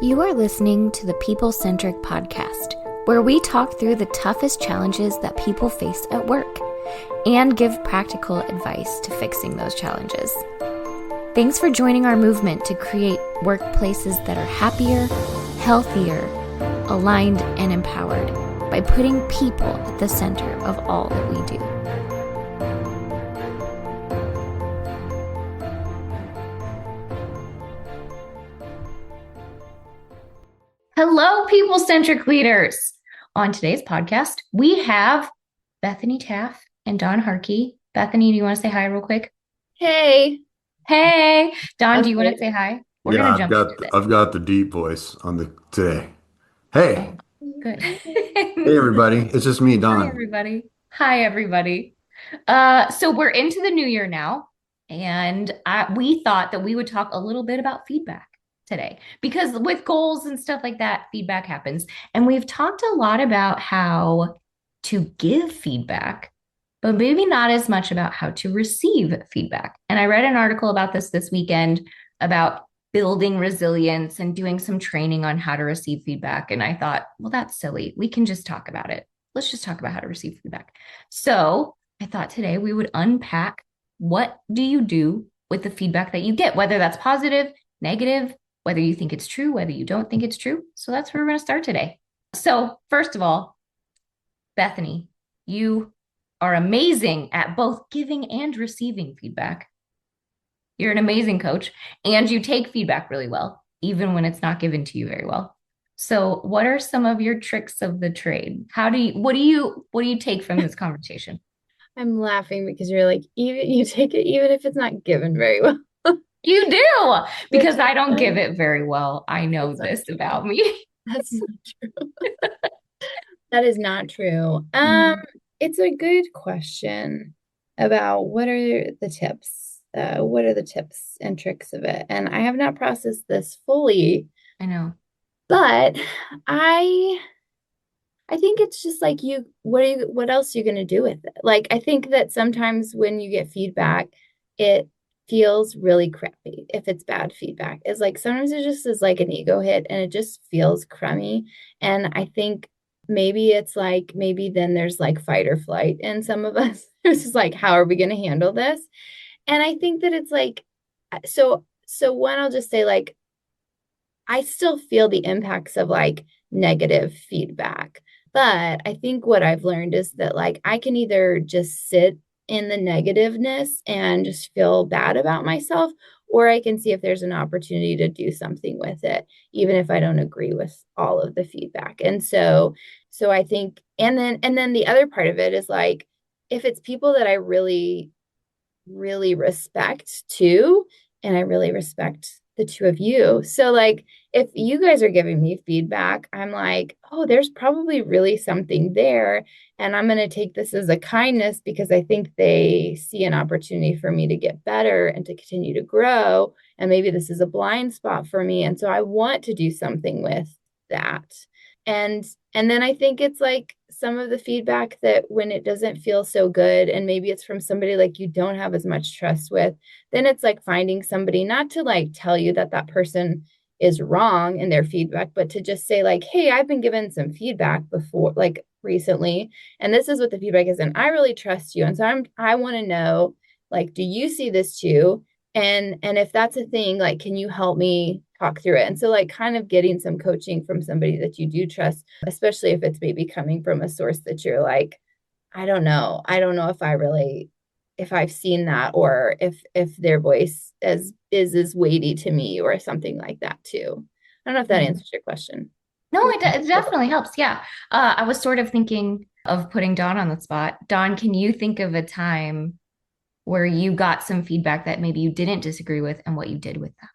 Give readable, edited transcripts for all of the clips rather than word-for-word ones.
You are listening to the People Centric Podcast, where we talk through the toughest challenges that people face at work and give practical advice to fixing those challenges. Thanks for joining our movement to create workplaces that are happier, healthier, aligned, and empowered by putting people at the center of all that we do. Hello, people-centric leaders. On today's podcast, we have Bethany Taff and Don Harkey. Bethany, do you want to say hi real quick? Hey. Hey. Don, do you want to say hi? We're gonna jump into this. I've got the deep voice on today. Hey. Oh, good. Hey, everybody. It's just me, Don. Hi, everybody. Hi, everybody. So we're into the new year now, and we thought that we would talk a little bit about feedback today, because with goals and stuff like that, feedback happens. And we've talked a lot about how to give feedback, but maybe not as much about how to receive feedback. And I read an article about this weekend about building resilience and doing some training on how to receive feedback. And I thought, well, that's silly. We can just talk about it. Let's just talk about how to receive feedback. So I thought today we would unpack, what do you do with the feedback that you get, whether that's positive, negative, whether you think it's true, whether you don't think it's true. So that's where we're going to start today. So first of all, Bethany, you are amazing at both giving and receiving feedback. You're an amazing coach, and you take feedback really well, even when it's not given to you very well. So what are some of your tricks of the trade? What do you take from this conversation? I'm laughing because you're like, even you take it even if it's not given very well. You do, because I don't give it very well. I know this about me. That's not true. That is not true. It's a good question about what are the tips? What are the tips and tricks of it? And I have not processed this fully. I know. But I think it's just like what else are you going to do with it? Like, I think that sometimes when you get feedback, it feels really crappy if it's bad feedback. It's like sometimes it just is like an ego hit and it just feels crummy. And I think maybe then there's like fight or flight in some of us. It's just like, how are we going to handle this? And I think that it's like, so one, I'll just say, like, I still feel the impacts of like negative feedback. But I think what I've learned is that, like, I can either just sit in the negativeness and just feel bad about myself, or I can see if there's an opportunity to do something with it, even if I don't agree with all of the feedback. And so I think, and then the other part of it is, like, if it's people that I really, really respect too, and I really respect the two of you. So, like, if you guys are giving me feedback, I'm like, oh, there's probably really something there. And I'm going to take this as a kindness because I think they see an opportunity for me to get better and to continue to grow. And maybe this is a blind spot for me. And so I want to do something with that. And then I think it's like some of the feedback that when it doesn't feel so good, and maybe it's from somebody like you don't have as much trust with, then it's like finding somebody, not to like tell you that that person is wrong in their feedback, but to just say, like, hey, I've been given some feedback before, like recently, and this is what the feedback is, and I really trust you. And so I want to know, like, do you see this too? And if that's a thing, like, can you help me talk through it? And so, like, kind of getting some coaching from somebody that you do trust, especially if it's maybe coming from a source that you're like, I don't know if I've seen that, or if their voice is as weighty to me or something like that too. I don't know if that answers your question. No, it definitely helps. Yeah. I was sort of thinking of putting Dawn on the spot. Dawn, can you think of a time where you got some feedback that maybe you didn't disagree with, and what you did with that?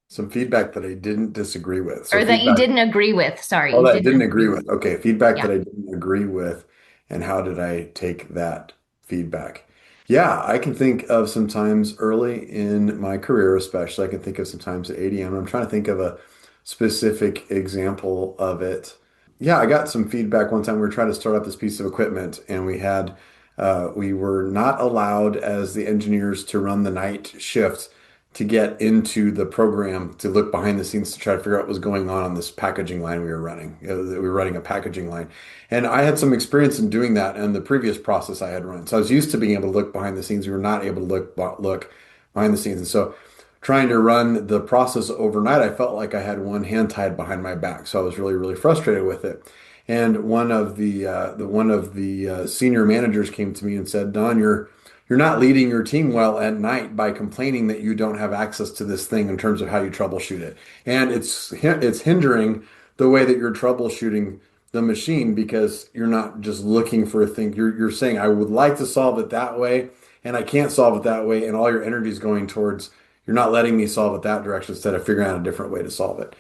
Some feedback that I didn't disagree with. Or that you didn't agree with. Sorry. Oh, that I didn't agree with. Okay. Feedback Yeah. that I didn't agree with. And how did I take that feedback? Yeah, I can think of some times early in my career, especially. I can think of some times at ADM. I'm trying to think of a specific example of it. Yeah, I got some feedback one time. We were trying to start up this piece of equipment, and we were not allowed as the engineers to run the night shift to get into the program to look behind the scenes to try to figure out what was going on this packaging line we were running. We were running a packaging line. And I had some experience in doing that in the previous process I had run. So I was used to being able to look behind the scenes. We were not able to look behind the scenes. And so trying to run the process overnight, I felt like I had one hand tied behind my back. So I was really, really frustrated with it. And one of the senior managers came to me and said, "Don, you're not leading your team well at night by complaining that you don't have access to this thing in terms of how you troubleshoot it. And it's hindering the way that you're troubleshooting the machine because you're not just looking for a thing. You're saying, I would like to solve it that way, and I can't solve it that way, and all your energy is going towards you're not letting me solve it that direction instead of figuring out a different way to solve it."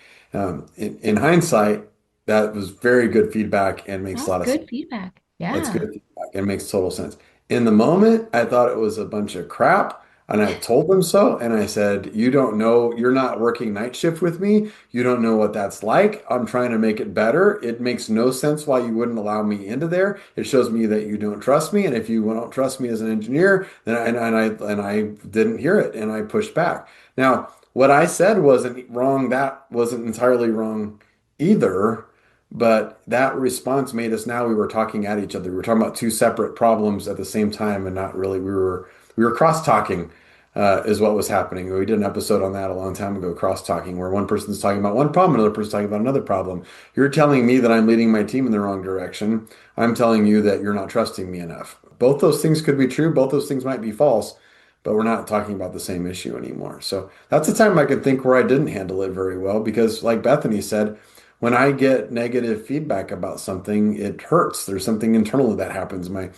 In hindsight, that was very good feedback and makes a That's lot of sense. good feedback. It's good Yeah. feedback. It makes total sense. In the moment, I thought it was a bunch of crap, and I told them so. And I said, "You don't know, you're not working night shift with me. You don't know what that's like. I'm trying to make it better. It makes no sense why you wouldn't allow me into there. It shows me that you don't trust me. And if you don't trust me as an engineer, then I didn't hear it, and I pushed back. Now, what I said wasn't wrong. That wasn't entirely wrong either. But that response made us now we were talking at each other. We were talking about two separate problems at the same time and not really we were cross-talking is what was happening. We did an episode on that a long time ago, cross-talking, where one person's talking about one problem, another person's talking about another problem. You're telling me that I'm leading my team in the wrong direction. I'm telling you that you're not trusting me enough. Both those things could be true, both those things might be false, but we're not talking about the same issue anymore. So that's the time I could think where I didn't handle it very well because, like Bethany said, when I get negative feedback about something, it hurts. There's something internal that happens. My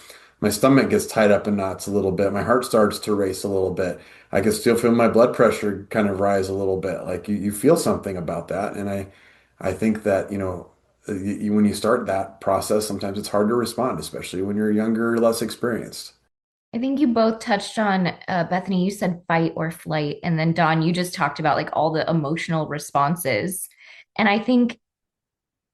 stomach gets tied up in knots a little bit. My heart starts to race a little bit. I can still feel my blood pressure kind of rise a little bit. Like you feel something about that. And I think that, when you start that process, sometimes it's hard to respond, especially when you're younger, less experienced. I think you both touched on, Bethany, you said fight or flight. And then Don, you just talked about like all the emotional responses. And I think,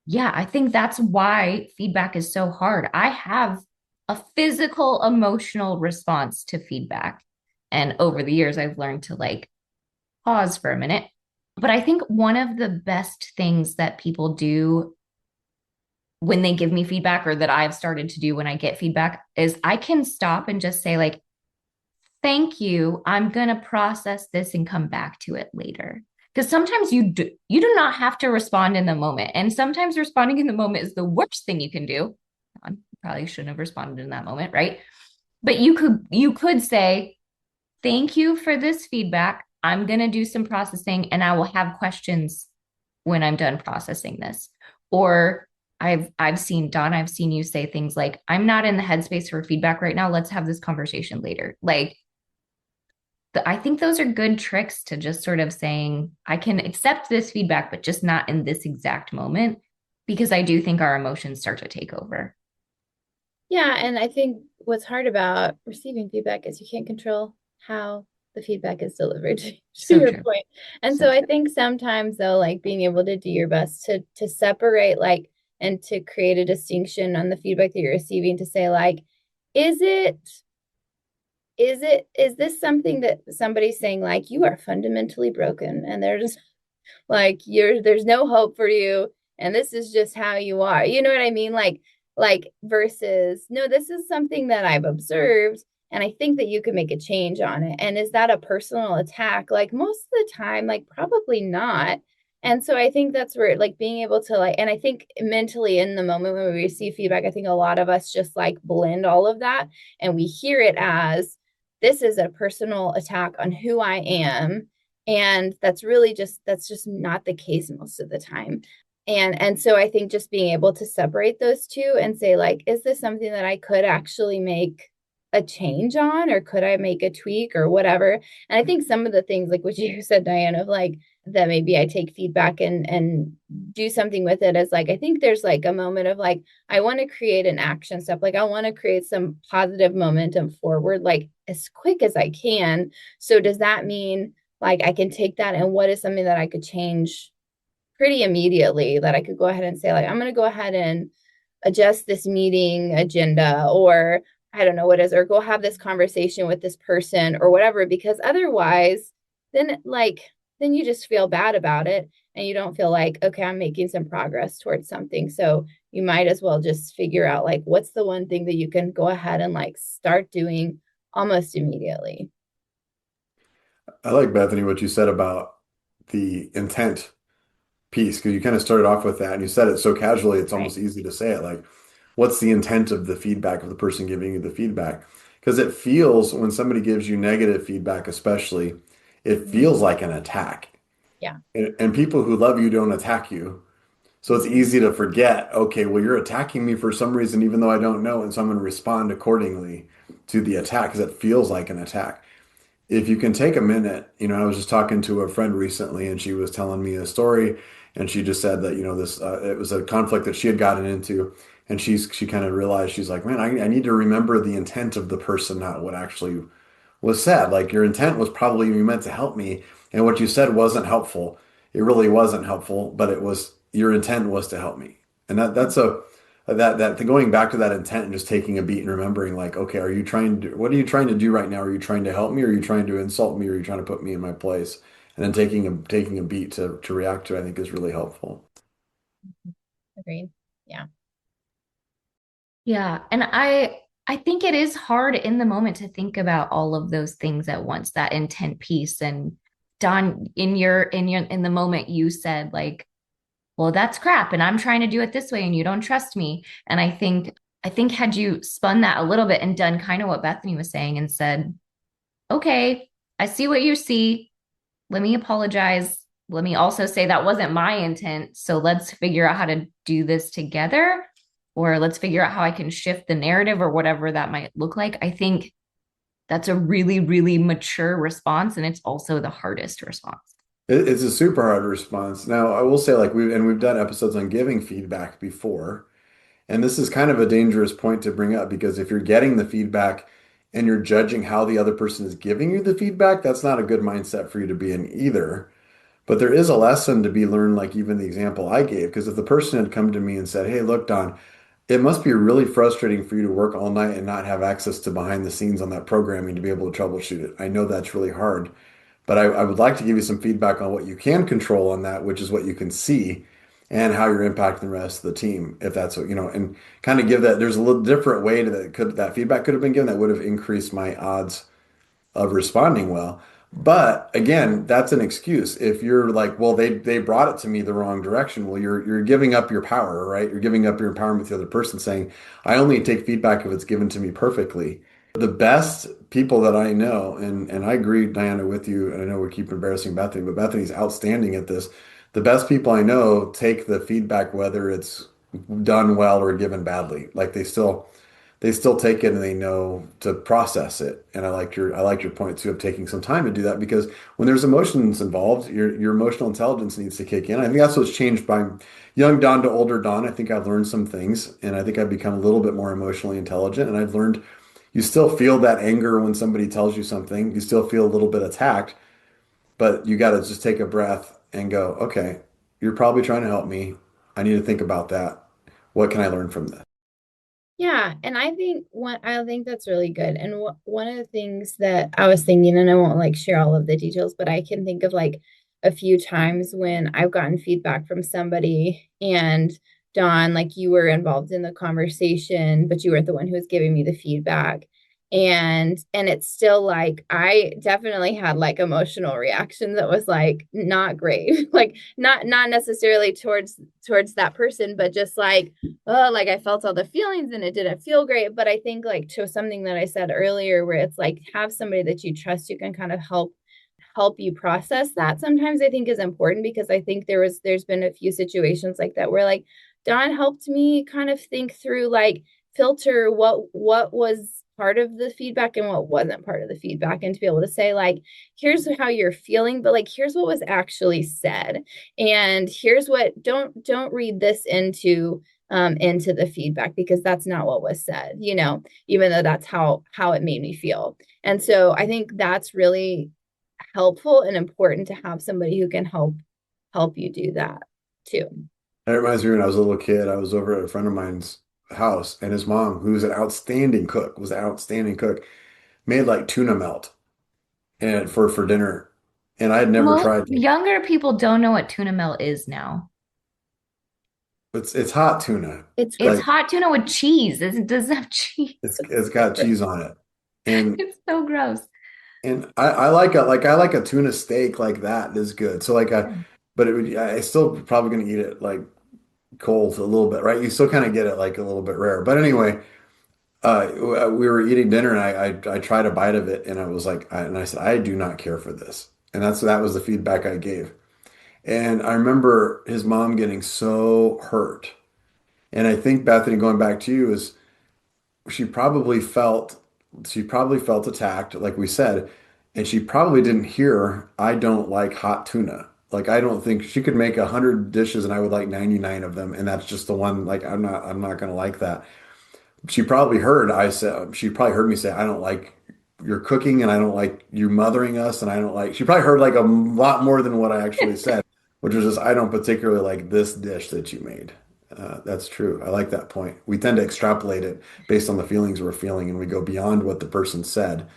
yeah, I think that's why feedback is so hard. I have a physical, emotional response to feedback. And over the years, I've learned to like pause for a minute. But I think one of the best things that people do when they give me feedback or that I've started to do when I get feedback is I can stop and just say, like, thank you. I'm going to process this and come back to it later. Because sometimes you do not have to respond in the moment. And sometimes responding in the moment is the worst thing you can do. I probably shouldn't have responded in that moment, right? But you could say, thank you for this feedback. I'm going to do some processing and I will have questions when I'm done processing this. Or I've seen Don, I've seen you say things like, I'm not in the headspace for feedback right now. Let's have this conversation later. Like I think those are good tricks to just sort of saying, I can accept this feedback, but just not in this exact moment, because I do think our emotions start to take over. Yeah, and I think what's hard about receiving feedback is you can't control how the feedback is delivered to So your true. point. And So so I true. think sometimes though, like being able to do your best to separate like and to create a distinction on the feedback that you're receiving to say like, is it is this something that somebody's saying like you are fundamentally broken and they're just like there's no hope for you and this is just how you are, you know what I mean, like versus no, this is something that I've observed and I think that you could make a change on it. And is that a personal attack? Like most of the time, like probably not. And so I think that's where like being able to like, and I think mentally in the moment when we receive feedback, I think a lot of us just like blend all of that and we hear it as this is a personal attack on who I am, and that's just not the case most of the time. And so I think just being able to separate those two and say like, is this something that I could actually make a change on, or could I make a tweak or whatever? And I think some of the things like what you said, Diane, of like that maybe I take feedback and do something with it, as like I think there's like a moment of like I want to create an action step, like I want to create some positive momentum forward like as quick as I can. So does that mean like I can take that and what is something that I could change pretty immediately, that I could go ahead and say like I'm going to go ahead and adjust this meeting agenda, or I don't know what is, or go have this conversation with this person or whatever, because otherwise then then you just feel bad about it and you don't feel like, okay, I'm making some progress towards something. So you might as well just figure out like what's the one thing that you can go ahead and like start doing almost immediately. I like Bethany, what you said about the intent piece, because you kind of started off with that and you said it so casually, it's Right. almost easy to say it. Like, what's the intent of the feedback of the person giving you the feedback? Because it feels when somebody gives you negative feedback, especially, it Mhm. feels like an attack. Yeah. And people who love you don't attack you. So it's easy to forget, okay, well, you're attacking me for some reason, even though I don't know. And so I'm going to respond accordingly to the attack because it feels like an attack. If you can take a minute, I was just talking to a friend recently and she was telling me a story and she just said that, it was a conflict that she had gotten into and she kind of realized she's like, man, I need to remember the intent of the person, not what actually was said. Like your intent was probably you meant to help me, and what you said wasn't helpful. It really wasn't helpful, but it was your intent was to help me. And that going back to that intent and just taking a beat and remembering like, okay, what are you trying to do right now? Are you trying to help me? Or are you trying to insult me? Or are you trying to put me in my place? And then taking a beat to react to, I think is really helpful. Agreed. Yeah. Yeah, and I think it is hard in the moment to think about all of those things at once, that intent piece. And Don, in the moment you said like, well, that's crap and I'm trying to do it this way and you don't trust me. And I think had you spun that a little bit and done kind of what Bethany was saying and said, "Okay, I see what you see. Let me apologize. Let me also say that wasn't my intent. So let's figure out how to do this together, or let's figure out how I can shift the narrative or whatever that might look like." I think that's a really, really mature response. And it's also the hardest response. It's a super hard response. Now, I will say like we've done episodes on giving feedback before. And this is kind of a dangerous point to bring up because if you're getting the feedback and you're judging how the other person is giving you the feedback, that's not a good mindset for you to be in either. But there is a lesson to be learned, like even the example I gave, because if the person had come to me and said, "Hey, look, Don, it must be really frustrating for you to work all night and not have access to behind the scenes on that programming to be able to troubleshoot it. I know that's really hard. But I would like to give you some feedback on what you can control on that, which is what you can see and how you're impacting the rest of the team. If that's what, and kind of give that, there's a little different way to that feedback could have been given that would have increased my odds of responding well. But again, that's an excuse. If you're like, well, they brought it to me the wrong direction. Well, you're giving up your power, right? You're giving up your empowerment to the other person, saying, I only take feedback if it's given to me perfectly. The best people that I know, and I agree, Diana, with you, and I know we keep embarrassing Bethany, but Bethany's outstanding at this. The best people I know take the feedback, whether it's done well or given badly. Like they still take it and they know to process it. And I like your point too of taking some time to do that because when there's emotions involved, your emotional intelligence needs to kick in. I think that's what's changed by young Don to older Don. I think I've learned some things and I think I've become a little bit more emotionally intelligent. And I've learned you still feel that anger when somebody tells you something. You still feel a little bit attacked, but you got to just take a breath and go, okay, you're probably trying to help me. I need to think about that. What can I learn from this? Yeah, and I think that's really good. And one of the things that I was thinking, and I won't like share all of the details, but I can think of like a few times when I've gotten feedback from somebody and Dawn, like you were involved in the conversation, but you weren't the one who was giving me the feedback. And it's still like I definitely had like emotional reaction that was like not great. Like not necessarily towards that person, but just like oh, like I felt all the feelings and it didn't feel great. But I think like to something that I said earlier, where it's like have somebody that you trust you can kind of help you process that sometimes I think is important because I think there's been a few situations like that where like Don helped me kind of think through like filter what was part of the feedback and what wasn't part of the feedback and to be able to say like here's how you're feeling but like here's what was actually said and here's what don't read this into the feedback because that's not what was said, even though that's how it made me feel. And so I think that's really helpful and important to have somebody who can help you do that too. That reminds me when I was a little kid, I was over at a friend of mine's house, and his mom, who was an outstanding cook, made like tuna melt and for dinner. And I had never Most tried like younger people don't know what tuna melt is now. it's hot tuna. It's It's Like hot tuna with cheese. It doesn't have cheese. it's got cheese on it. And It's so gross. I like a tuna steak like that is good. So like a but it would I still probably gonna eat it like cold a little bit, right? You still kind of get it like a little bit rare. But anyway, we were eating dinner and I tried a bite of it and I was like and I said I do not care for this. And that was the feedback I gave. And I remember his mom getting so hurt. And I think Bethany, going back to you, is she probably felt she probably felt attacked, like we said, and she probably didn't hear, I don't like hot tuna. Like I don't think she could make 100 dishes and I would like 99 of them, and that's just the one, like I'm not gonna like that. She probably heard me say, I don't like your cooking and I don't like you mothering us and I don't like she probably heard like a lot more than what I actually said, which was just I don't particularly like this dish that you made. That's true. I like that point. We tend to extrapolate it based on the feelings we're feeling and we go beyond what the person said.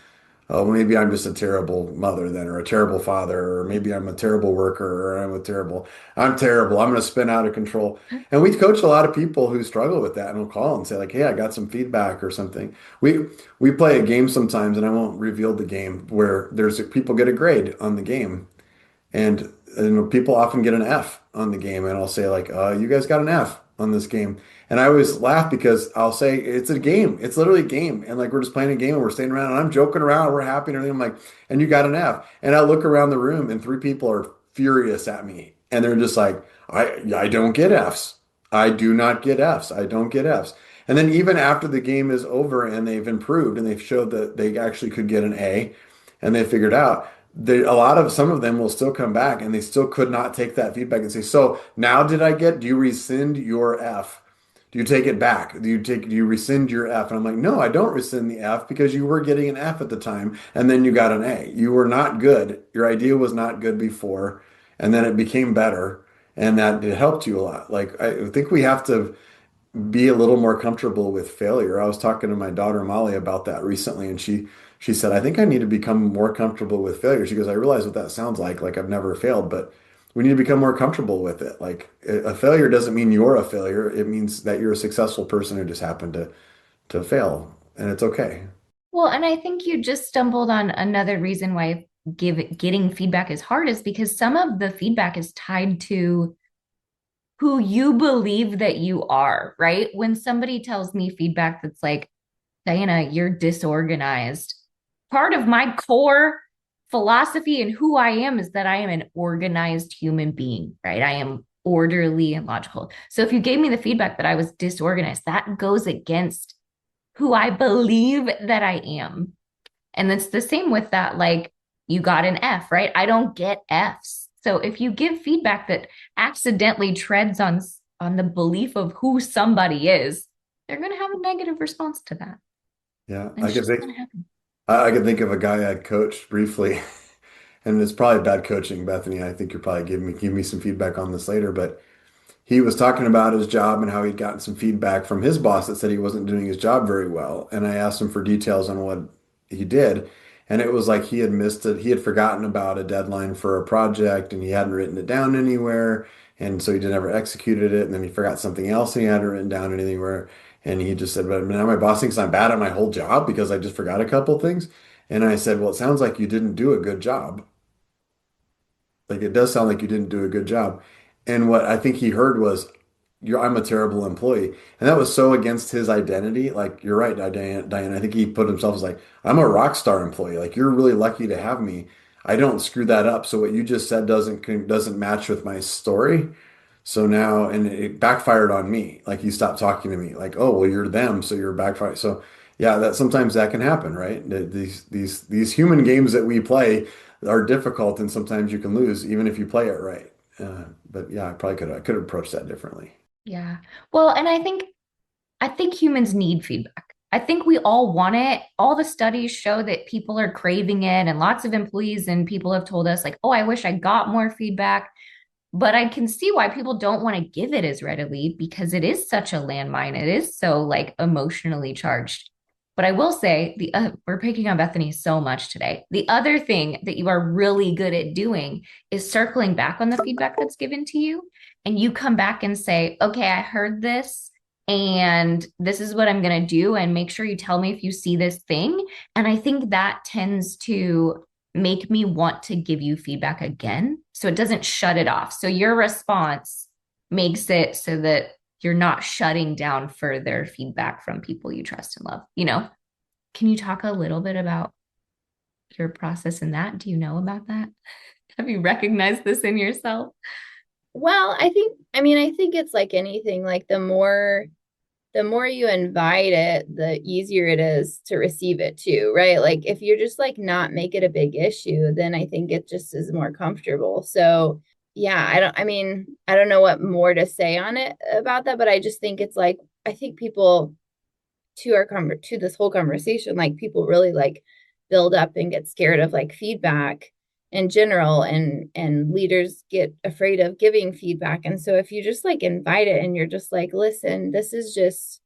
Oh, maybe I'm just a terrible mother then, or a terrible father, or maybe I'm a terrible worker, or I'm terrible. I'm going to spin out of control. And we coach a lot of people who struggle with that and will call and say like, hey, I got some feedback or something. We play a game sometimes, and I won't reveal the game, where there's people get a grade on the game. And you know, people often get an F on the game, and I'll say like, "You guys got an F on this game," and I always laugh because I'll say it's a game. It's literally a game, and like we're just playing a game, and we're staying around, and I'm joking around, we're happy and everything. I'm like, "And you got an F," and I look around the room, and three people are furious at me, and they're just like, I don't get Fs. I do not get Fs. I don't get Fs." And then even after the game is over and they've improved and they've showed that they actually could get an A, and they figured out a lot of some of them will still come back and they still could not take that feedback and say, so now do you rescind your F? Do you take it back? Do you rescind your F? And I'm like, no, I don't rescind the F because you were getting an F at the time and then you got an A. You were not good. Your idea was not good before and then it became better and that it helped you a lot. Like I think we have to be a little more comfortable with failure. I was talking to my daughter Molly about that recently, and she said, "I think I need to become more comfortable with failure." She goes, "I realize what that sounds like I've never failed, but we need to become more comfortable with it. Like a failure doesn't mean you're a failure. It means that you're a successful person who just happened to fail, and it's okay." Well, and I think you just stumbled on another reason why getting feedback is hard is because some of the feedback is tied to who you believe that you are, right? When somebody tells me feedback that's like, Diana, you're disorganized. Part of my core philosophy and who I am is that I am an organized human being, right? I am orderly and logical. So if you gave me the feedback that I was disorganized, that goes against who I believe that I am. And it's the same with that, like you got an F, right? I don't get Fs. So if you give feedback that accidentally treads on the belief of who somebody is, they're going to have a negative response to that. Yeah, And it's just going to happen. I could think of a guy I coached briefly, and it's probably bad coaching, Bethany. I think you're probably give me some feedback on this later, but he was talking about his job and how he'd gotten some feedback from his boss that said he wasn't doing his job very well. And I asked him for details on what he did. And it was like he had missed it. He had forgotten about a deadline for a project and he hadn't written it down anywhere. And so he never executed it. And then he forgot something else and he hadn't written down anywhere. And he just said, but now my boss thinks I'm bad at my whole job because I just forgot a couple things. And I said, well, it sounds like you didn't do a good job. Like it does sound like you didn't do a good job. And what I think he heard was, I'm a terrible employee. And that was so against his identity. Like, you're right, Diane. I think he put himself as like, I'm a rock star employee. Like, you're really lucky to have me. I don't screw that up. So what you just said doesn't match with my story. So now, and it backfired on me. Like, he stopped talking to me. Like, oh, well, you're them, so you're backfired. So yeah, that sometimes that can happen, right? These human games that we play are difficult, and sometimes you can lose, even if you play it right. But yeah, I could have approached that differently. Yeah. Well, and I think humans need feedback. I think we all want it. All the studies show that people are craving it, and lots of employees and people have told us, like, oh, I wish I got more feedback. But I can see why people don't want to give it as readily because it is such a landmine. It is so like emotionally charged. But I will say we're picking on Bethany so much today. The other thing that you are really good at doing is circling back on the feedback that's given to you, and you come back and say, "Okay, I heard this, and this is what I'm going to do, and make sure you tell me if you see this thing." And I think that tends to make me want to give you feedback again, so it doesn't shut it off. So your response makes it so that you're not shutting down further feedback from people you trust and love, you know? Can you talk a little bit about your process in that? Do you know about that? Have you recognized this in yourself? Well, I think it's like anything, like the more you invite it, the easier it is to receive it too, right? Like if you're just like not make it a big issue, then I think it just is more comfortable. So yeah, I don't know what more to say on it about that, but I just think it's like, I think people to this whole conversation, like people really like build up and get scared of like feedback in general, and leaders get afraid of giving feedback. And so if you just like invite it and you're just like, listen, this is just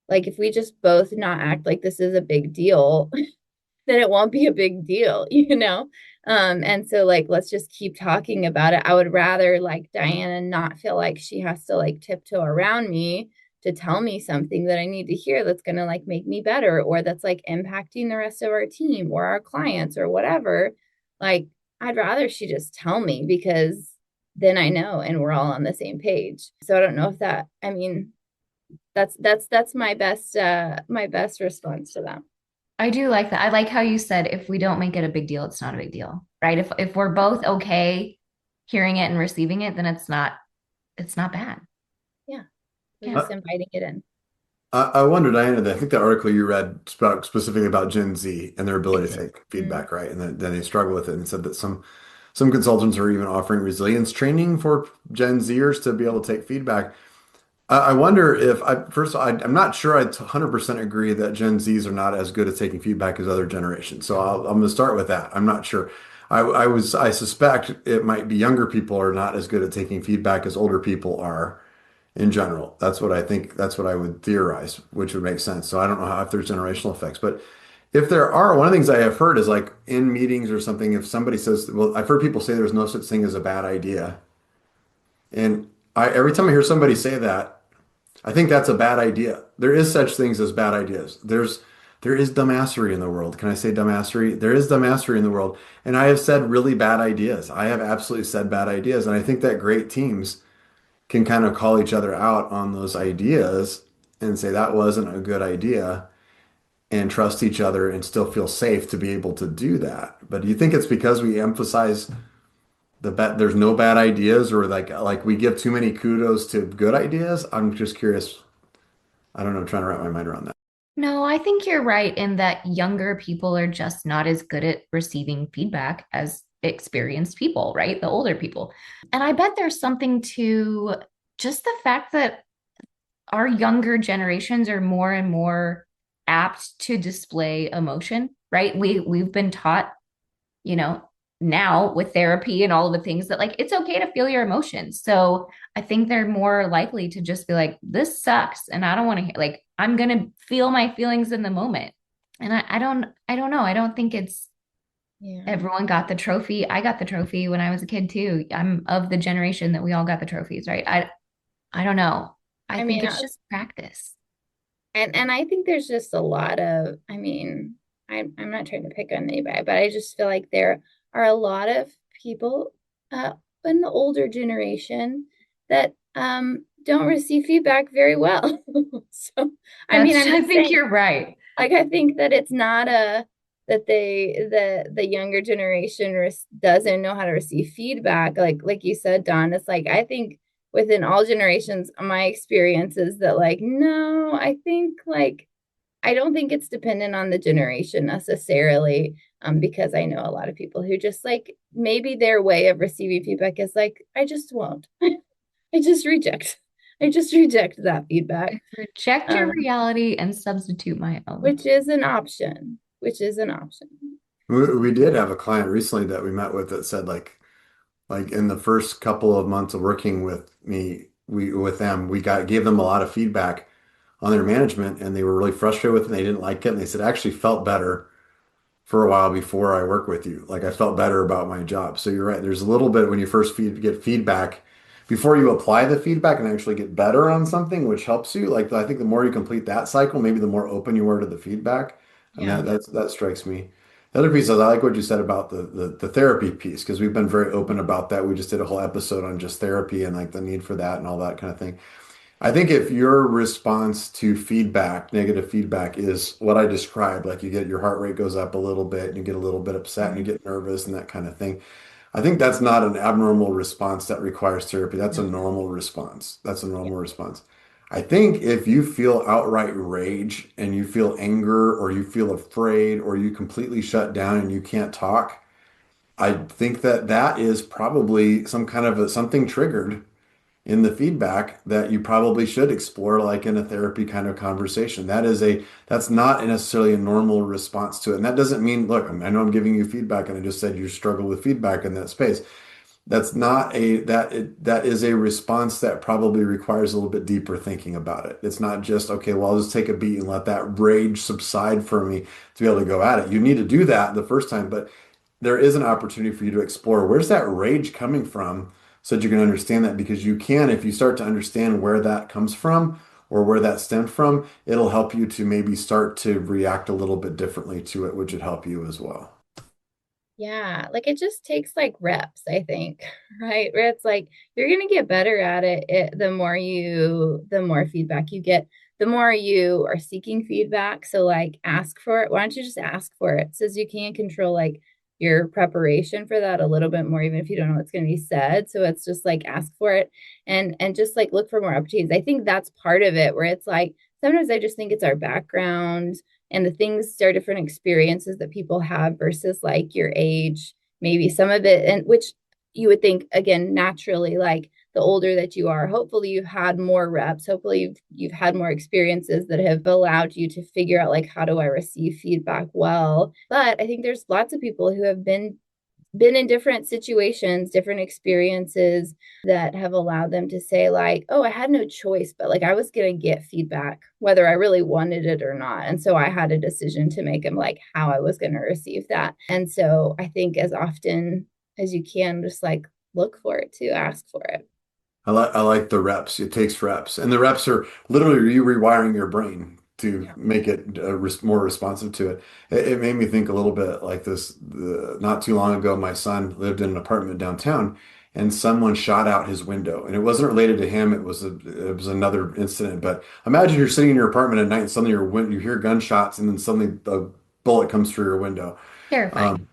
like, if we just both not act like this is a big deal, then it won't be a big deal, you know? And so like, let's just keep talking about it. I would rather like Diana not feel like she has to like tiptoe around me to tell me something that I need to hear that's going to like make me better, or that's like impacting the rest of our team or our clients or whatever. Like, I'd rather she just tell me, because then I know and we're all on the same page. So I don't know if that, I mean, that's my best response to that. I do like that. I like how you said if we don't make it a big deal, it's not a big deal, right? If we're both okay hearing it and receiving it, then it's not bad. Yeah. We're Yeah. just inviting it in. I wonder, Diana, I think the article you read spoke specifically about Gen Z and their I ability to did. take Mm. feedback, right? And then they struggle with it, and said that some consultants are even offering resilience training for Gen Zers to be able to take feedback. I wonder if I'm not sure I 100% agree that Gen Zs are not as good at taking feedback as other generations. So I'm going to start with that. I'm not sure. I suspect it might be younger people are not as good at taking feedback as older people are in general. That's what I think. That's what I would theorize, which would make sense. So I don't know if there's generational effects, but if there are, one of the things I have heard is like in meetings or something, if somebody says, well, I've heard people say there's no such thing as a bad idea. And every time I hear somebody say that, I think that's a bad idea. There is such things as bad ideas. There is dumbassery in the world. Can I say dumbassery? There is dumbassery in the world. And I have said really bad ideas. I have absolutely said bad ideas. And I think that great teams can kind of call each other out on those ideas and say that wasn't a good idea and trust each other and still feel safe to be able to do that. But do you think it's because we emphasize there's no bad ideas, or like we give too many kudos to good ideas? I'm just curious. I don't know, I'm trying to wrap my mind around that. No, I think you're right in that younger people are just not as good at receiving feedback as experienced people, right? The older people. And I bet there's something to just the fact that our younger generations are more and more apt to display emotion, right? We've been taught, you know, now with therapy and all of the things that like it's okay to feel your emotions. So I think they're more likely to just be like, this sucks and I don't want to hear, like I'm gonna feel my feelings in the moment. And I don't know. I don't think it's Yeah. everyone got the trophy. I got the trophy when I was a kid too. I'm of the generation that we all got the trophies, right? I don't know. I I think mean, it's just practice. and I think there's just a lot of, I'm not trying to pick on anybody, but I just feel like there are a lot of people uh, in the older generation that don't receive feedback very well. So, I'm I just think saying, you're right. like, I think that it's not a that the younger generation doesn't know how to receive feedback. Like you said, Don, it's like, I think within all generations, my experience is that like, no, I think like, I don't think it's dependent on the generation necessarily. Because I know a lot of people who just like, maybe their way of receiving feedback is like, I just won't. I just reject. I just reject that feedback. Reject your Um, reality and substitute my own. which is an option. Which is an option. We did have a client recently that we met with that said like in the first couple of months of working with me, we with them, we gave them a lot of feedback on their management and they were really frustrated with it and they didn't like it. And they said, I actually felt better for a while before I work with you. Like I felt better about my job. So you're right. There's a little bit when you first get feedback before you apply the feedback and actually get better on something, which helps you. Like I think the more you complete that cycle, maybe the more open you are to the feedback. I mean, Yeah. that strikes me. The other piece is I like what you said about the therapy piece because we've been very open about that. We just did a whole episode on just therapy and like the need for that and all that kind of thing. I think if your response to feedback, negative feedback, is what I described, like you get your heart rate goes up a little bit and you get a little bit upset and you Mhm. get nervous and that kind of thing. I think that's not an abnormal response that requires therapy. That's a No. normal response. That's a Yeah. normal response. I think if you feel outright rage and you feel anger or you feel afraid or you completely shut down and you can't talk, I think that that is probably some kind of something triggered in the feedback that you probably should explore like in a therapy kind of conversation. That's not necessarily a normal response to it. And that doesn't mean, look, I know I'm giving you feedback and I just said you struggle with feedback in that space. That's not a that is a response that probably requires a little bit deeper thinking about it. It's not just, okay, well, I'll just take a beat and let that rage subside for me to be able to go at it. You need to do that the first time, but there is an opportunity for you to explore where's that rage coming from so that you can understand that because you can, if you start to understand where that comes from or where that stemmed from, it'll help you to maybe start to react a little bit differently to it, which would help you as well. Yeah, like it just takes like reps, I think, right? Where it's like you're gonna get better at it, the more feedback you get, the more you are seeking feedback. So like ask for it. Why don't you just ask for it? Says you can control like your preparation for that a little bit more, even if you don't know what's gonna be said. So it's just like ask for it and just like look for more opportunities. I think that's part of it where it's like sometimes I just think it's our background and the things are different experiences that people have versus like your age, maybe some of it, and which you would think again naturally, like the older that you are, hopefully you've had more reps, hopefully you've had more experiences that have allowed you to figure out like how do I receive feedback well. But I think there's lots of people who have been in different situations, different experiences that have allowed them to say, like, oh, I had no choice, but like I was going to get feedback, whether I really wanted it or not. And so I had a decision to make them like how I was going to receive that. And so I think as often as you can, just like look for it to ask for it. I like the reps. It takes reps, and the reps are literally you rewiring your brain to Yeah. make it more responsive to it. It made me think a little bit like this. Not too long ago, my son lived in an apartment downtown, and someone shot out his window, and it wasn't related to him. It was another incident. But imagine you're sitting in your apartment at night, and suddenly you hear gunshots, and then suddenly a bullet comes through your window. Terrifying. Um,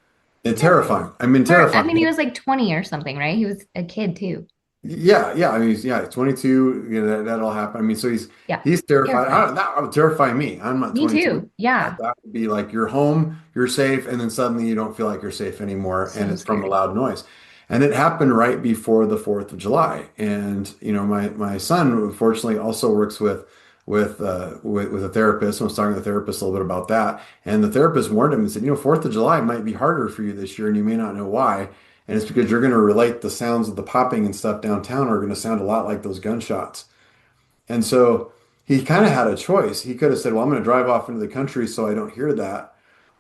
it's Terrifying. terrifying. I mean, I terrifying. mean, he was like 20 or something, right? He was a kid too. Yeah, yeah. I mean, yeah, 22. You know, that'll happen. I mean, so Yeah. he's terrified. Terrifying. That would terrify me. I'm not Me 22. too. Yeah. That would be like you're home, you're safe, and then suddenly you don't feel like you're safe anymore, and So it's from a scary. loud noise. And it happened right before the 4th of July. And you know, my son unfortunately also works with a therapist. I was talking to the therapist a little bit about that, and the therapist warned him and said, you know, 4th of July might be harder for you this year, and you may not know why. And it's because you're going to relate the sounds of the popping and stuff downtown are going to sound a lot like those gunshots. And so he kind of had a choice. He could have said, well, I'm going to drive off into the country so I don't hear that.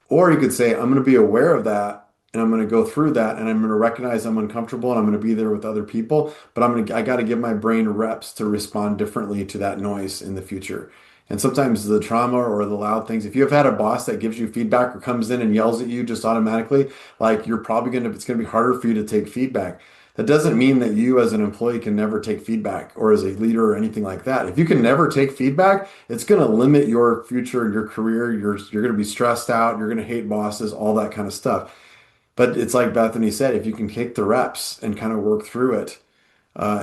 Or he could say, I'm going to be aware of that and I'm going to go through that and I'm going to recognize I'm uncomfortable and I'm going to be there with other people, but I got to give my brain reps to respond differently to that noise in the future. And sometimes the trauma or the loud things, if you've had a boss that gives you feedback or comes in and yells at you just automatically, like it's going to be harder for you to take feedback. That doesn't mean that you as an employee can never take feedback or as a leader or anything like that. If you can never take feedback, it's going to limit your future and your career. You're going to be stressed out. You're going to hate bosses, all that kind of stuff. But it's like Bethany said, if you can take the reps and kind of work through it,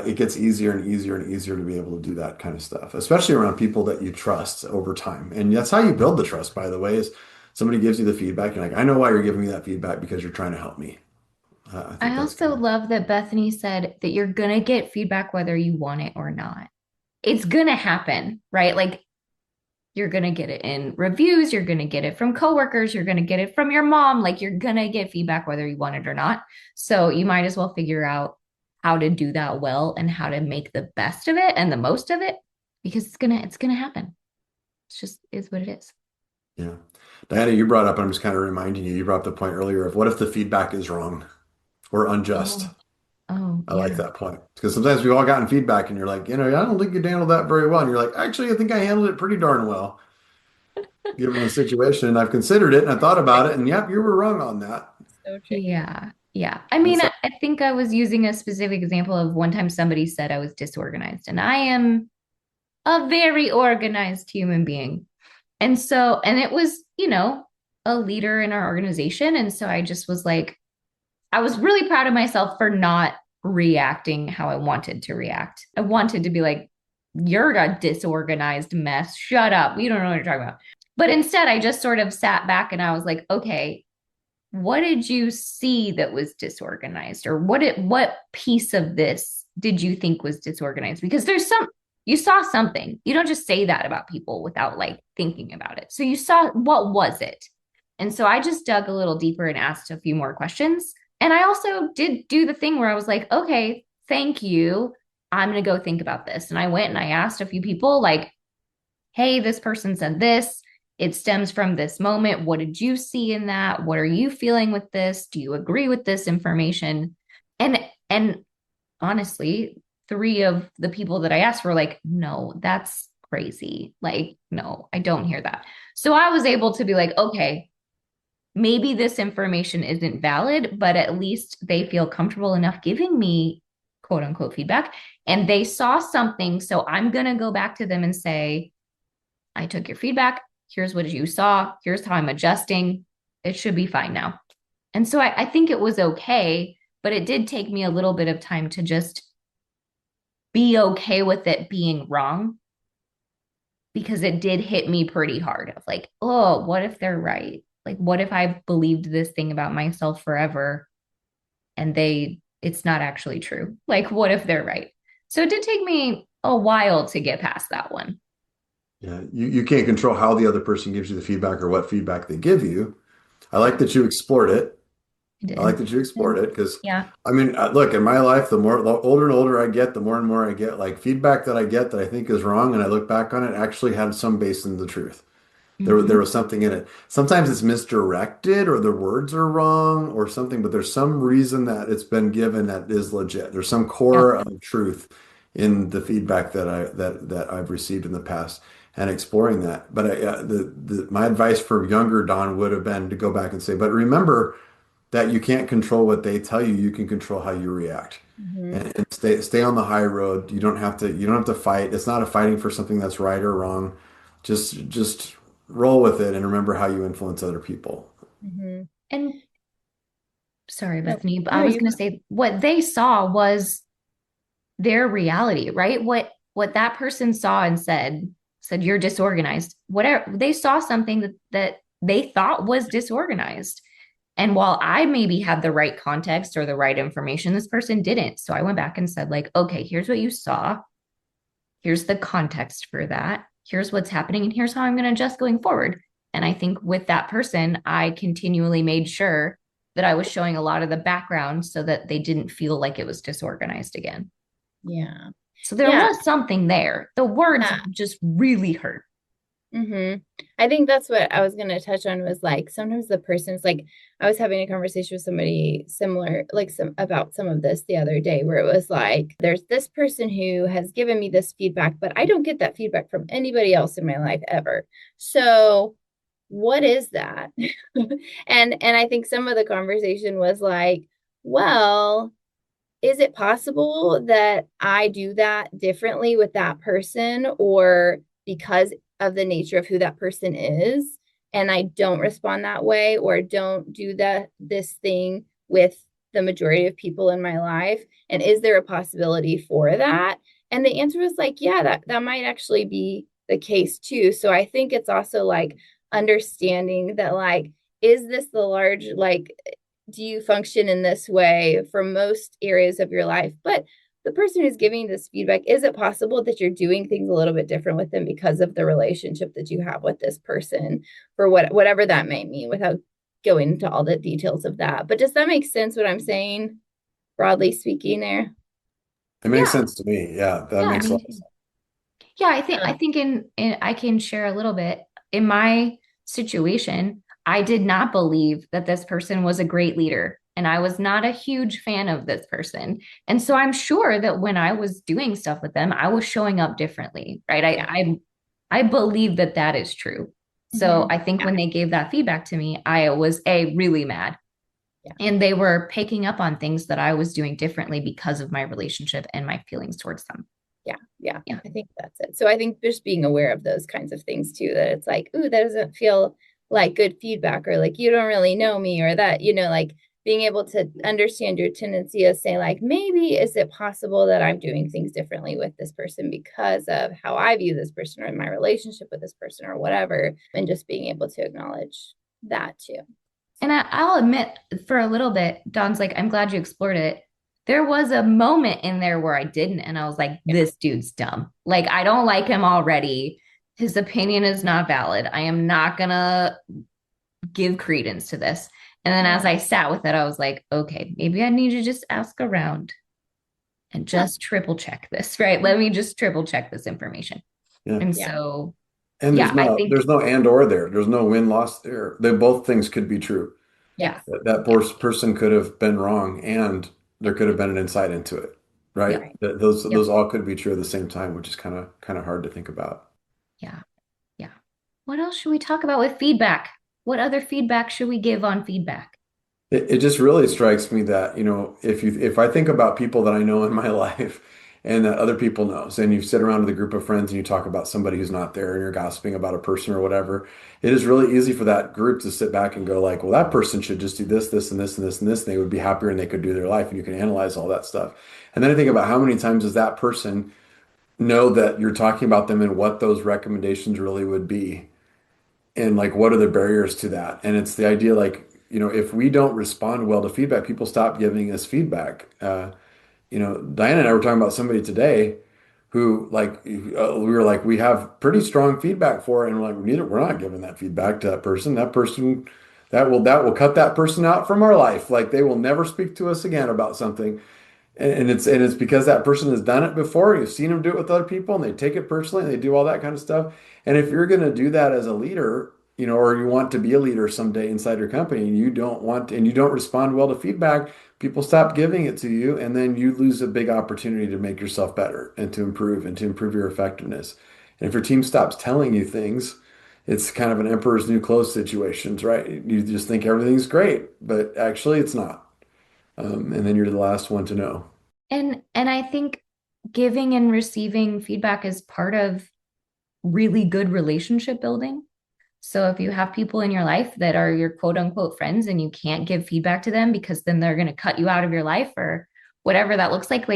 it gets easier and easier and easier to be able to do that kind of stuff, especially around people that you trust over time. And that's how you build the trust, by the way, is somebody gives you the feedback. You're like, I know why you're giving me that feedback because you're trying to help me. I think I that's also kind of love that Bethany said that you're going to get feedback whether you want it or not. It's going to happen, right? Like you're going to get it in reviews, you're going to get it from coworkers, you're going to get it from your mom. Like you're going to get feedback whether you want it or not. So you might as well figure out how to do that well and how to make the best of it and the most of it because it's going to happen. It's just is what it is. Yeah. Diana, you brought up, I'm just kind of reminding you, you brought up the point earlier of what if the feedback is wrong or unjust? Oh, oh, I like yeah. that point because sometimes we've all gotten feedback and you're like, I don't think you handled that very well. And you're like, actually, I think I handled it pretty darn well given the situation. And I've considered it and I thought about it. And yep, you were wrong on that. So tricky. Yeah. Yeah. I And mean, so, I think I was using a specific example of one time somebody said I was disorganized, and I am a very organized human being. And so, and it was, a leader in our organization. And so I just was like, I was really proud of myself for not reacting how I wanted to react. I wanted to be like, you're a disorganized mess. Shut up. You don't know what you're talking about. But instead, I just sort of sat back and I was like, okay, what did you see that was disorganized? Or what piece of this did you think was disorganized? Because you saw something. You don't just say that about people without like thinking about it. So you saw, what was it? And so I just dug a little deeper and asked a few more questions. And I also did do the thing where I was like, okay, thank you. I'm going to go think about this. And I went and I asked a few people, like, hey, this person said this. It stems from this moment. What did you see in that? What are you feeling with this? Do you agree with this information? And honestly, three of the people that I asked were like, no, that's crazy. Like, no, I don't hear that. So I was able to be like, okay, maybe this information isn't valid, but at least they feel comfortable enough giving me quote unquote feedback. And they saw something. So I'm going to go back to them and say, I took your feedback. Here's what you saw. Here's how I'm adjusting. It should be fine now. And so I think it was okay, but it did take me a little bit of time to just be okay with it being wrong because it did hit me pretty hard of like, oh, what if they're right? Like, what if I've believed this thing about myself forever and it's not actually true? Like, what if they're right? So it did take me a while to get past that one. yeah, you can't control how the other person gives you the feedback or what feedback they give you. I like that you explored it. I I like did. that you explored it because, Yeah. I mean, look, in my life, the older and older I get, the more and more I get like feedback that I get that I think is wrong, and I look back on it, actually had some base in the truth. There Mm-hmm. was something in it. Sometimes it's misdirected or the words are wrong or something, but there's some reason that it's been given that is legit. There's some core Yep. of truth in the feedback that I've received in the past and exploring that. But my advice for younger Don would have been to go back and say, but remember that you can't control what they tell you. You can control how you react. Mm-hmm. And stay on the high road. You don't have to fight. It's not a fighting for something that's right or wrong. Just roll with it and remember how you influence other people. Mm-hmm. And sorry, No, Bethany, but I no, was you going to go. say what they saw was their reality, right? What that person saw and said you're disorganized. Whatever they saw something that they thought was disorganized. And while I maybe had the right context or the right information, this person didn't. So I went back and said like, okay, here's what you saw. Here's the context for that. Here's what's happening and here's how I'm going to adjust going forward. And I think with that person, I continually made sure that I was showing a lot of the background so that they didn't feel like it was disorganized again. Yeah. So there Yeah. was something there. The words Yeah. just really hurt. Mm-hmm. I think that's what I was going to touch on was like sometimes the person's like I was having a conversation with somebody similar like some about some of this the other day where it was like there's this person who has given me this feedback but I don't get that feedback from anybody else in my life ever. So what is that? And I think some of the conversation was like, well, is it possible that I do that differently with that person or because of the nature of who that person is and I don't respond that way or don't do this thing with the majority of people in my life and is there a possibility for that? And the answer was like yeah, that might actually be the case too. So I think it's also like understanding that like is this the large like do you function in this way for most areas of your life? But the person who's giving this feedback, is it possible that you're doing things a little bit different with them because of the relationship that you have with this person for whatever that may mean without going into all the details of that. But does that make sense what I'm saying, broadly speaking there? It makes Yeah. sense to me. Yeah, that Yeah. I makes a lot of mean, sense. Yeah, I think in I can share a little bit. In my situation, I did not believe that this person was a great leader, and I was not a huge fan of this person. And so I'm sure that when I was doing stuff with them, I was showing up differently, right? Yeah. I believe that that is true. So Hmm. I think Yeah. when they gave that feedback to me, I was a really mad, Yeah. and they were picking up on things that I was doing differently because of my relationship and my feelings towards them. Yeah. Yeah. Yeah. I think that's it. So I think just being aware of those kinds of things too, that it's like, ooh, that doesn't feel like good feedback, or like you don't really know me, or that, like being able to understand your tendency of saying, like, maybe is it possible that I'm doing things differently with this person because of how I view this person or my relationship with this person or whatever, and just being able to acknowledge that too. And I'll admit, for a little bit, Don's like, I'm glad you explored it. There was a moment in there where I didn't, and I was like, Yeah. this dude's dumb. Like, I don't like him already. His opinion is not valid. I am not gonna give credence to this. And then as Yeah. I sat with it, I was like, okay, maybe I need to just ask around and Yeah. just triple check this, right? Let me just triple check this information. Yeah. And Yeah. so, And yeah, I think, there's no and or there. There's no win loss there. They both things could be true. yeah, Yes. yeah, Person could have been wrong and there could have been an insight into it, right? yep, Right. Those yep, all could be true at the same time, which is kind of hard to think about. yeah. Yeah. What else should we talk about with feedback? What other feedback should we give on feedback? It just really strikes me that, if I think about people that I know in my life and that other people know, and you sit around with a group of friends and you talk about somebody who's not there and you're gossiping about a person or whatever, it is really easy for that group to sit back and go like, well, that person should just do this, this, and this, and this, and this, and they would be happier and they could do their life and you can analyze all that stuff. And then I think about how many times does that person know that you're talking about them and what those recommendations really would be and like what are the barriers to that? And it's the idea like, if we don't respond well to feedback, people stop giving us feedback. Diana and I were talking about somebody today who like we were like we have pretty strong feedback for it, and we're like we're not giving that feedback to that person. That person that will cut that person out from our life. Like they will never speak to us again about something. And it's because that person has done it before. You've seen them do it with other people, and they take it personally, and they do all that kind of stuff. And if you're going to do that as a leader, or you want to be a leader someday inside your company, and you don't respond well to feedback, people stop giving it to you, and then you lose a big opportunity to make yourself better and to improve your effectiveness. And if your team stops telling you things, it's kind of an emperor's new clothes situations, right? You just think everything's great, but actually it's not. And then you're the last one to know. And I think giving and receiving feedback is part of really good relationship building. So if you have people in your life that are your quote unquote friends and you can't give feedback to them because then they're going to cut you out of your life or whatever that looks like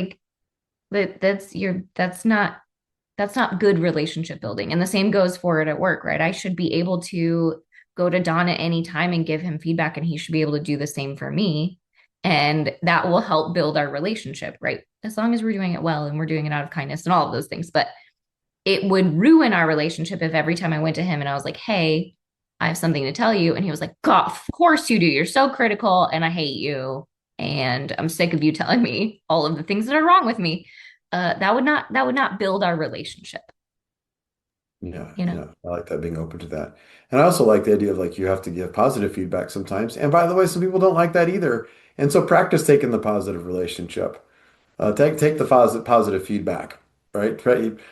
that's not good relationship building. And the same goes for it at work, right? I should be able to go to Don at any time and give him feedback, and he should be able to do the same for me. And that will help build our relationship, right? As long as we're doing it well and we're doing it out of kindness and all of those things. But it would ruin our relationship if every time I went to him and I was like, hey, I have something to tell you. And he was like, God, of course you do. You're so critical and I hate you. And I'm sick of you telling me all of the things that are wrong with me. That would not build our relationship, Yeah, you know? yeah. I like that being open to that. And I also like the idea of like you have to give positive feedback sometimes. And by the way, some people don't like that either. And so practice taking the positive relationship. Take the positive feedback, right?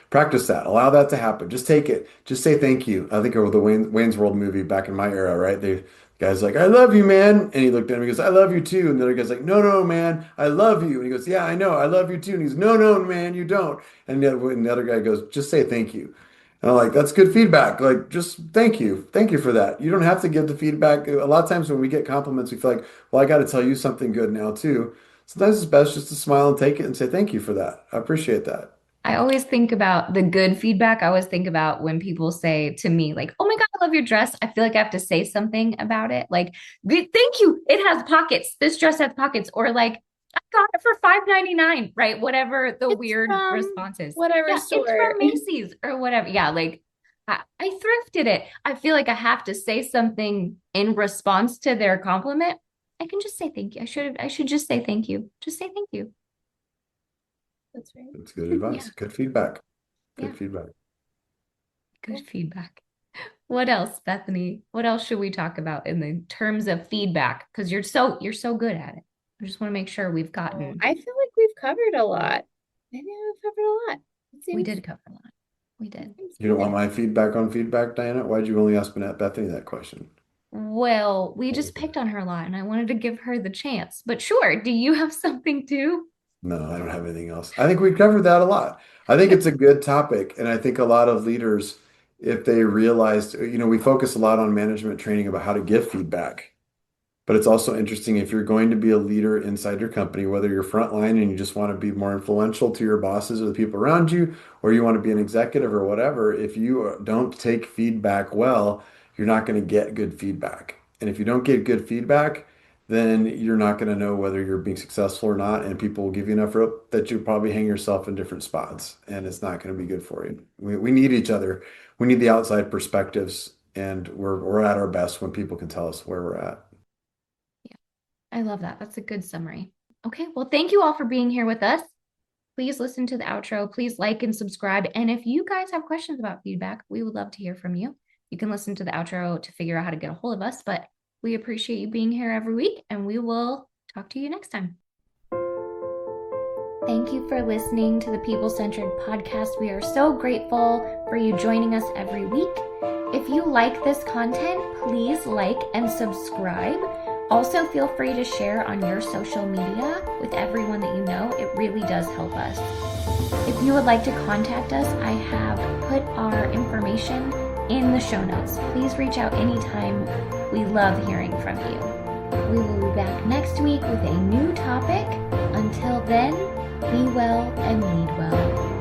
Practice that. Allow that to happen. Just take it. Just say thank you. I think of the Wayne's World movie back in my era, right? The guy's like, "I love you, man," and he looked at him. He goes, "I love you too." And the other guy's like, "No, no, man, I love you." And he goes, "Yeah, I know, I love you too." And he's, "No, no, man, you don't." And the other guy goes, "Just say thank you." And I'm like, "That's good feedback. Like, just thank you for that. You don't have to give the feedback. A lot of times when we get compliments, we feel like, well, I got to tell you something good now too." Sometimes it's best just to smile and take it and say thank you for that. I appreciate that. I always think about the good feedback. I always think about when people say to me, like, oh my God, I love your dress. I feel like I have to say something about it. Like, thank you. It has pockets. This dress has pockets. Or like, I got it for $5.99, right? Whatever the It's weird from response is. whatever Yeah, it's store. from Macy's or whatever. Yeah, like I thrifted it. I feel like I have to say something in response to their compliment. I can just say thank you. I should just say thank you. Just say thank you. That's right. That's good Yeah. advice. Good feedback. Good feedback. Good feedback. What else, Bethany? What else should we talk about in the terms of feedback? Because you're so good at it. I just want to make sure we've gotten. I feel like we've covered a lot. I think we've covered a lot. We did cover a lot. We did. You don't want my feedback on feedback, Diana? Why'd you only ask Bethany that question? Well, we just picked on her a lot, and I wanted to give her the chance. But sure, do you have something too? No, I don't have anything else. I think we covered that a lot. I think it's a good topic. And I think a lot of leaders, if they realized, we focus a lot on management training about how to give feedback. But it's also interesting if you're going to be a leader inside your company, whether you're frontline and you just want to be more influential to your bosses or the people around you, or you want to be an executive or whatever, if you don't take feedback well, you're not going to get good feedback. And if you don't get good feedback, then you're not going to know whether you're being successful or not. And people will give you enough rope that you probably hang yourself in different spots. And it's not going to be good for you. We need each other. We need the outside perspectives. And we're at our best when people can tell us where we're at. I love that. That's a good summary. Okay, well, thank you all for being here with us. Please listen to the outro. Please like and subscribe. And if you guys have questions about feedback, we would love to hear from you. You can listen to the outro to figure out how to get a hold of us, but we appreciate you being here every week, and we will talk to you next time. Thank you for listening to the People Centric Podcast. We are so grateful for you joining us every week. If you like this content, please like and subscribe. Also, feel free to share on your social media with everyone that you know. It really does help us. If you would like to contact us, I have put our information in the show notes. Please reach out anytime. We love hearing from you. We will be back next week with a new topic. Until then, be well and lead well.